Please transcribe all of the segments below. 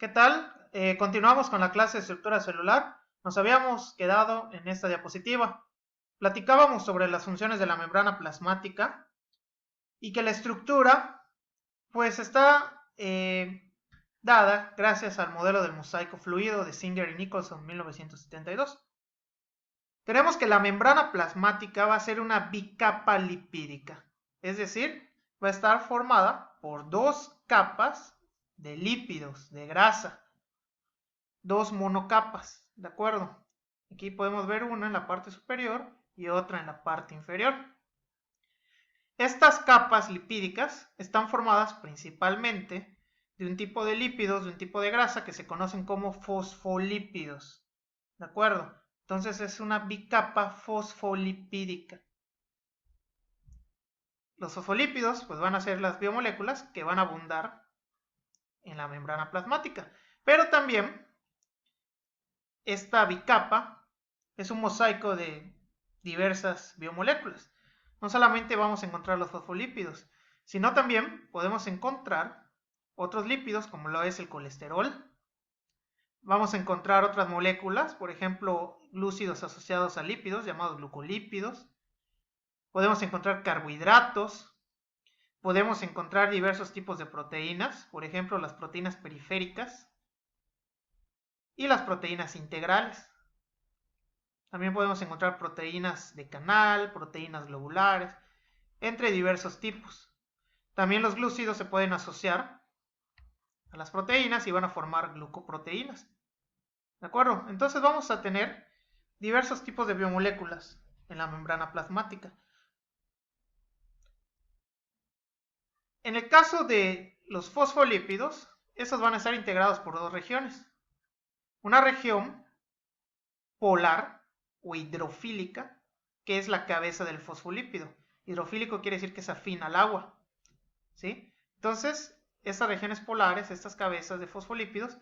¿Qué tal? Continuamos con la clase de estructura celular. Nos habíamos quedado en esta diapositiva. Platicábamos sobre las funciones de la membrana plasmática y que la estructura pues está dada gracias al modelo del mosaico fluido de Singer y Nicholson en 1972. Tenemos que la membrana plasmática va a ser una bicapa lipídica, es decir, va a estar formada por dos capas de lípidos, de grasa, dos monocapas, ¿de acuerdo? Aquí podemos ver una en la parte superior y otra en la parte inferior. Estas capas lipídicas están formadas principalmente de un tipo de lípidos, de un tipo de grasa que se conocen como fosfolípidos, ¿de acuerdo? Entonces es una bicapa fosfolipídica. Los fosfolípidos pues van a ser las biomoléculas que van a abundar en la membrana plasmática, pero también esta bicapa es un mosaico de diversas biomoléculas. No solamente vamos a encontrar los fosfolípidos, sino también podemos encontrar otros lípidos como lo es el colesterol. Vamos a encontrar otras moléculas, por ejemplo, glúcidos asociados a lípidos llamados glucolípidos. Podemos encontrar carbohidratos. Podemos encontrar diversos tipos de proteínas, por ejemplo, las proteínas periféricas y las proteínas integrales. También podemos encontrar proteínas de canal, proteínas globulares, entre diversos tipos. También los glúcidos se pueden asociar a las proteínas y van a formar glucoproteínas. ¿De acuerdo? Entonces vamos a tener diversos tipos de biomoléculas en la membrana plasmática. En el caso de los fosfolípidos, estos van a estar integrados por dos regiones. Una región polar o hidrofílica, que es la cabeza del fosfolípido. Hidrofílico quiere decir que es afín al agua, ¿sí? Entonces, estas regiones polares, estas cabezas de fosfolípidos,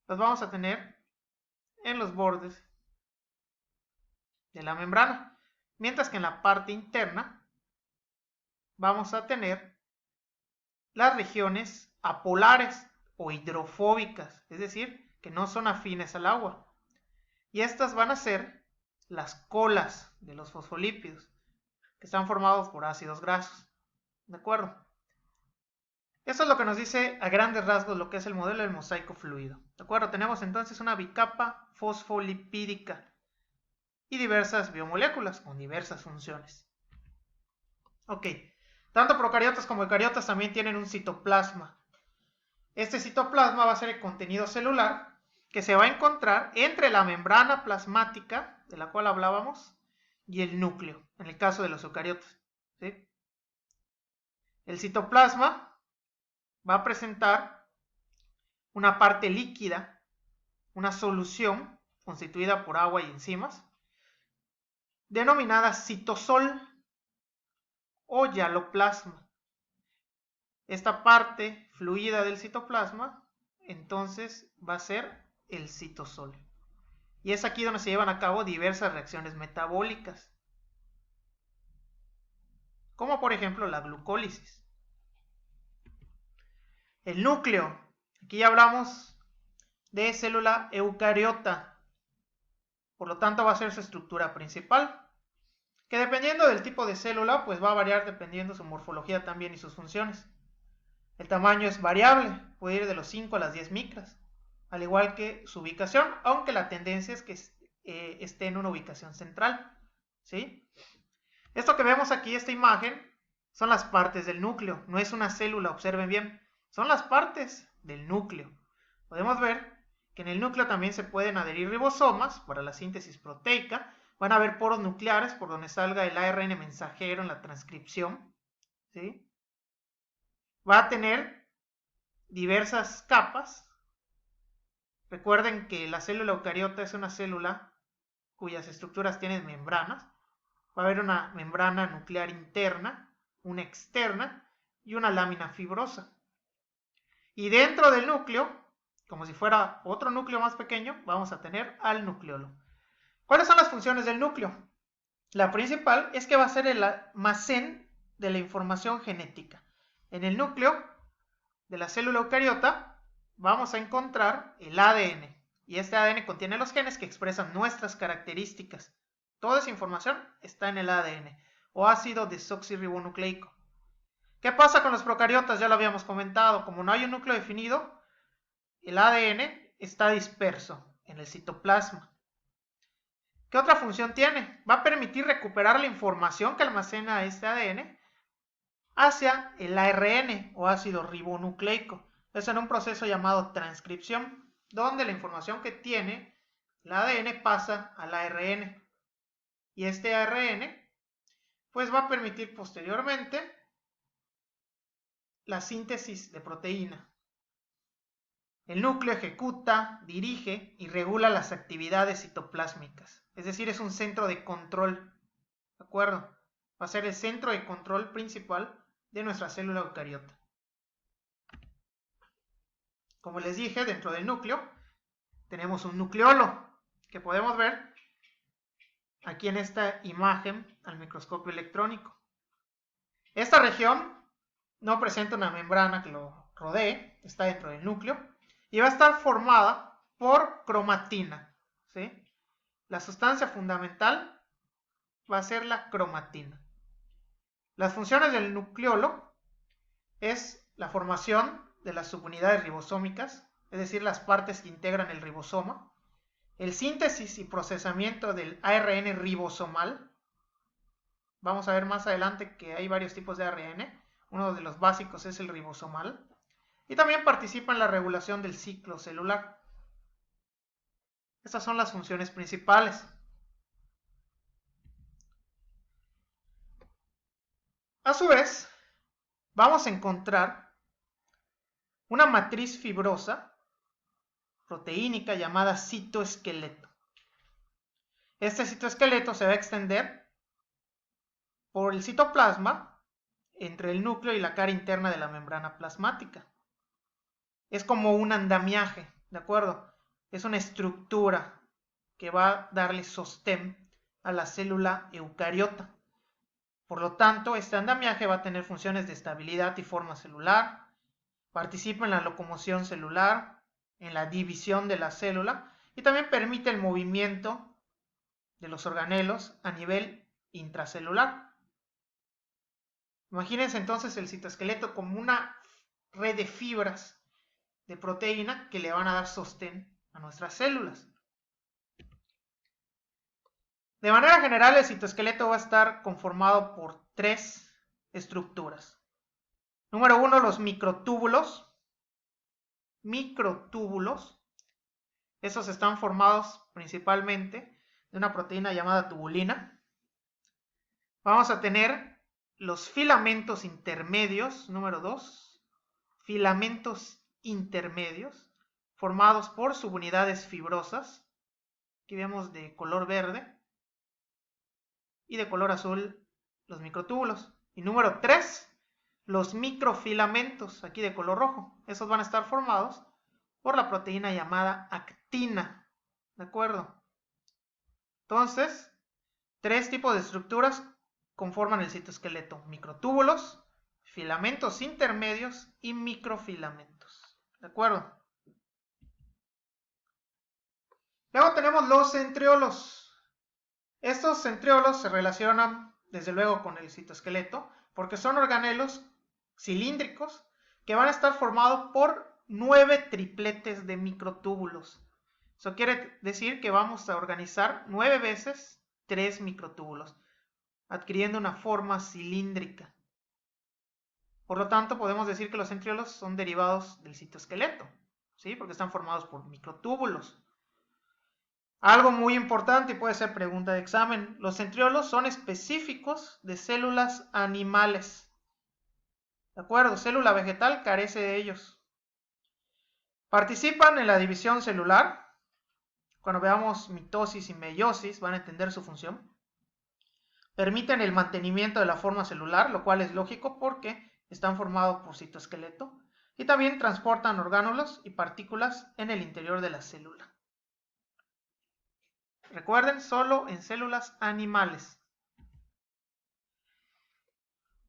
las vamos a tener en los bordes de la membrana, mientras que en la parte interna vamos a tener las regiones apolares o hidrofóbicas, es decir, que no son afines al agua. Y estas van a ser las colas de los fosfolípidos, que están formados por ácidos grasos. ¿De acuerdo? Eso es lo que nos dice a grandes rasgos lo que es el modelo del mosaico fluido. ¿De acuerdo? Tenemos entonces una bicapa fosfolipídica y diversas biomoléculas con diversas funciones. Ok. Tanto procariotas como eucariotas también tienen un citoplasma. Este citoplasma va a ser el contenido celular que se va a encontrar entre la membrana plasmática, de la cual hablábamos, y el núcleo, en el caso de los eucariotas, ¿sí? El citoplasma va a presentar una parte líquida, una solución constituida por agua y enzimas, denominada citosol o hialoplasma. Esta parte fluida del citoplasma, entonces, va a ser el citosol. Y es aquí donde se llevan a cabo diversas reacciones metabólicas, como por ejemplo la glucólisis. El núcleo, aquí ya hablamos de célula eucariota, por lo tanto va a ser su estructura principal, que dependiendo del tipo de célula, pues va a variar dependiendo su morfología también y sus funciones. El tamaño es variable, puede ir de los 5 a las 10 micras, al igual que su ubicación, aunque la tendencia es que esté en una ubicación central, ¿sí? Esto que vemos aquí, esta imagen, son las partes del núcleo, no es una célula, observen bien, son las partes del núcleo. Podemos ver que en el núcleo también se pueden adherir ribosomas para la síntesis proteica, van a haber poros nucleares por donde salga el ARN mensajero en la transcripción, ¿sí? Va a tener diversas capas. Recuerden que la célula eucariota es una célula cuyas estructuras tienen membranas. Va a haber una membrana nuclear interna, una externa y una lámina fibrosa. Y dentro del núcleo, como si fuera otro núcleo más pequeño, vamos a tener al nucleolo. ¿Cuáles son las funciones del núcleo? La principal es que va a ser el almacén de la información genética. En el núcleo de la célula eucariota vamos a encontrar el ADN. Y este ADN contiene los genes que expresan nuestras características. Toda esa información está en el ADN, o ácido desoxirribonucleico. ¿Qué pasa con los procariotas? Ya lo habíamos comentado. Como no hay un núcleo definido, el ADN está disperso en el citoplasma. ¿Qué otra función tiene? Va a permitir recuperar la información que almacena este ADN hacia el ARN o ácido ribonucleico. Es en un proceso llamado transcripción, donde la información que tiene el ADN pasa al ARN. Y este ARN pues va a permitir posteriormente la síntesis de proteína. El núcleo ejecuta, dirige y regula las actividades citoplásmicas. Es decir, es un centro de control. ¿De acuerdo? Va a ser el centro de control principal de nuestra célula eucariota. Como les dije, dentro del núcleo tenemos un nucleolo que podemos ver aquí en esta imagen al microscopio electrónico. Esta región no presenta una membrana que lo rodee, está dentro del núcleo y va a estar formada por cromatina, ¿sí? La sustancia fundamental va a ser la cromatina. Las funciones del nucleolo es la formación de las subunidades ribosómicas, es decir, las partes que integran el ribosoma, el síntesis y procesamiento del ARN ribosomal. Vamos a ver más adelante que hay varios tipos de ARN. Uno de los básicos es el ribosomal. Y también participa en la regulación del ciclo celular. Estas son las funciones principales. A su vez, vamos a encontrar una matriz fibrosa proteínica llamada citoesqueleto. Este citoesqueleto se va a extender por el citoplasma entre el núcleo y la cara interna de la membrana plasmática. Es como un andamiaje, ¿de acuerdo? Es una estructura que va a darle sostén a la célula eucariota. Por lo tanto, este andamiaje va a tener funciones de estabilidad y forma celular, participa en la locomoción celular, en la división de la célula y también permite el movimiento de los organelos a nivel intracelular. Imagínense entonces el citoesqueleto como una red de fibras de proteína que le van a dar sostén a nuestras células. De manera general, el citoesqueleto va a estar conformado por 3 estructuras. Número 1, los microtúbulos. Esos están formados principalmente de una proteína llamada tubulina. Vamos a tener los filamentos intermedios, número 2. Filamentos intermedios, formados por subunidades fibrosas. Aquí vemos de color verde. Y de color azul los microtúbulos. Y número 3, los microfilamentos, aquí de color rojo. Esos van a estar formados por la proteína llamada actina. ¿De acuerdo? Entonces, 3 tipos de estructuras conforman el citoesqueleto: microtúbulos, filamentos intermedios y microfilamentos. ¿De acuerdo? Luego tenemos los centriolos. Estos centriolos se relacionan desde luego con el citoesqueleto porque son organelos cilíndricos que van a estar formados por 9 tripletes de microtúbulos. Eso quiere decir que vamos a organizar 9 veces 3 microtúbulos, adquiriendo una forma cilíndrica. Por lo tanto, podemos decir que los centriolos son derivados del citoesqueleto, ¿sí? Porque están formados por microtúbulos. Algo muy importante y puede ser pregunta de examen: los centriolos son específicos de células animales. ¿De acuerdo? Célula vegetal carece de ellos. Participan en la división celular. Cuando veamos mitosis y meiosis van a entender su función. Permiten el mantenimiento de la forma celular, lo cual es lógico porque están formados por citoesqueleto. Y también transportan orgánulos y partículas en el interior de la célula. Recuerden, solo en células animales.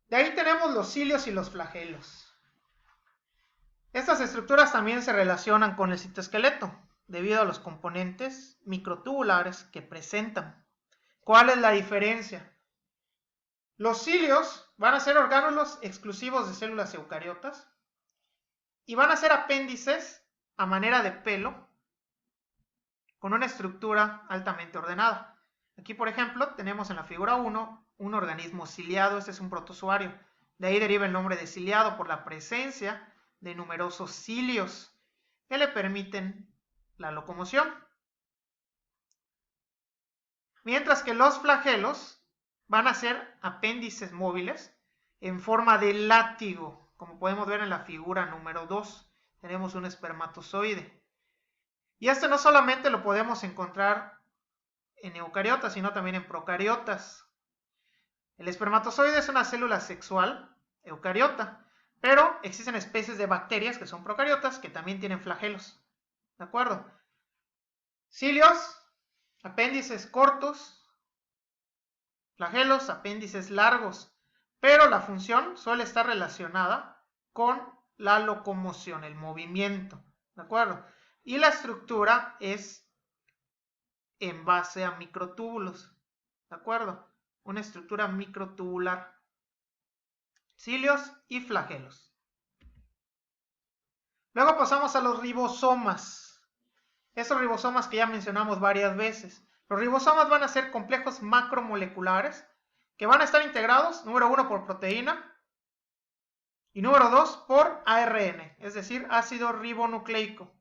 De ahí tenemos los cilios y los flagelos. Estas estructuras también se relacionan con el citoesqueleto, debido a los componentes microtubulares que presentan. ¿Cuál es la diferencia? Los cilios van a ser orgánulos exclusivos de células eucariotas y van a ser apéndices a manera de pelo con una estructura altamente ordenada. Aquí, por ejemplo, tenemos en la figura 1 un organismo ciliado. Este es un protozoario. De ahí deriva el nombre de ciliado por la presencia de numerosos cilios que le permiten la locomoción. Mientras que los flagelos van a ser apéndices móviles en forma de látigo, como podemos ver en la figura número 2. Tenemos un espermatozoide. Y este no solamente lo podemos encontrar en eucariotas, sino también en procariotas. El espermatozoide es una célula sexual eucariota, pero existen especies de bacterias que son procariotas que también tienen flagelos. ¿De acuerdo? Cilios, apéndices cortos, flagelos, apéndices largos, pero la función suele estar relacionada con la locomoción, el movimiento. ¿De acuerdo? Y la estructura es en base a microtúbulos. ¿De acuerdo? Una estructura microtubular. Cilios y flagelos. Luego pasamos a los ribosomas. Esos ribosomas que ya mencionamos varias veces. Los ribosomas van a ser complejos macromoleculares que van a estar integrados, número 1, por proteína y número 2, por ARN, es decir, ácido ribonucleico.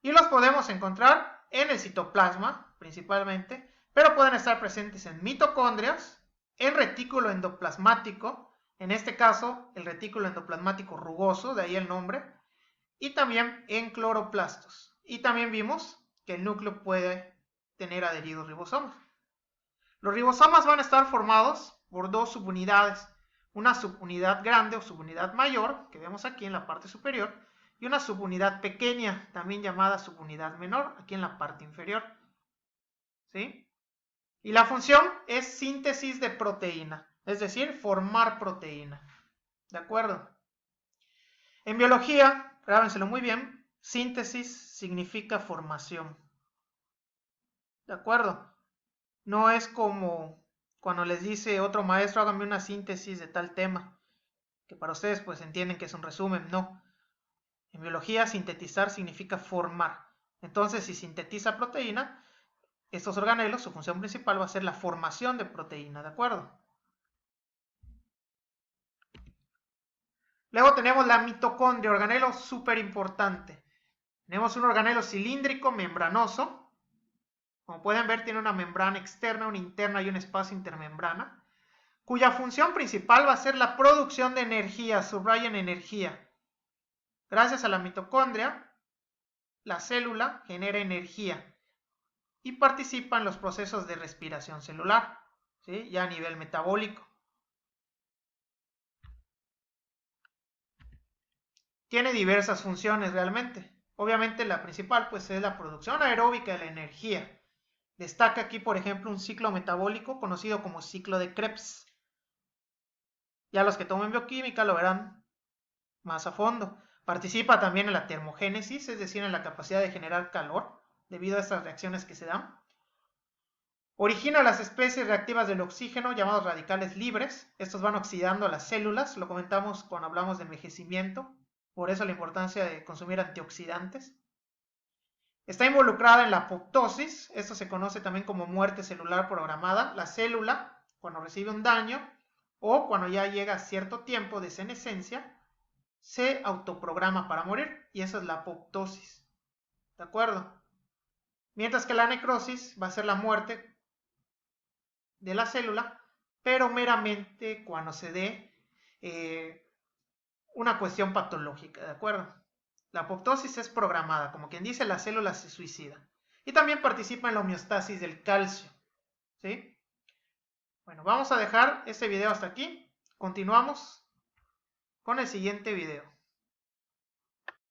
Y los podemos encontrar en el citoplasma, principalmente, pero pueden estar presentes en mitocondrias, en retículo endoplasmático, en este caso el retículo endoplasmático rugoso, de ahí el nombre, y también en cloroplastos. Y también vimos que el núcleo puede tener adheridos ribosomas. Los ribosomas van a estar formados por dos subunidades, una subunidad grande o subunidad mayor, que vemos aquí en la parte superior, y una subunidad pequeña, también llamada subunidad menor, aquí en la parte inferior. ¿Sí? Y la función es síntesis de proteína, es decir, formar proteína. ¿De acuerdo? En biología, grábenselo muy bien, síntesis significa formación. ¿De acuerdo? No es como cuando les dice otro maestro, háganme una síntesis de tal tema, que para ustedes pues entienden que es un resumen. No. En biología, sintetizar significa formar. Entonces, si sintetiza proteína, estos organelos, su función principal va a ser la formación de proteína, ¿de acuerdo? Luego tenemos la mitocondria, organelo súper importante. Tenemos un organelo cilíndrico, membranoso. Como pueden ver, tiene una membrana externa, una interna y un espacio intermembrana, cuya función principal va a ser la producción de energía, subrayen energía. Gracias a la mitocondria, la célula genera energía y participa en los procesos de respiración celular, ¿sí? Ya a nivel metabólico. Tiene diversas funciones realmente. Obviamente la principal pues es la producción aeróbica de la energía. Destaca aquí, por ejemplo, un ciclo metabólico conocido como ciclo de Krebs. Ya los que tomen bioquímica lo verán más a fondo. Participa también en la termogénesis, es decir, en la capacidad de generar calor debido a estas reacciones que se dan. Origina las especies reactivas del oxígeno llamados radicales libres. Estos van oxidando las células, lo comentamos cuando hablamos de envejecimiento. Por eso la importancia de consumir antioxidantes. Está involucrada en la apoptosis, esto se conoce también como muerte celular programada. La célula, cuando recibe un daño o cuando ya llega a cierto tiempo de senescencia, se autoprograma para morir y esa es la apoptosis. ¿De acuerdo? Mientras que la necrosis va a ser la muerte de la célula, pero meramente cuando se dé una cuestión patológica, ¿de acuerdo? La apoptosis es programada, como quien dice, la célula se suicida. Y también participa en la homeostasis del calcio, ¿sí? Bueno, vamos a dejar este video hasta aquí. Continuamos con el siguiente video.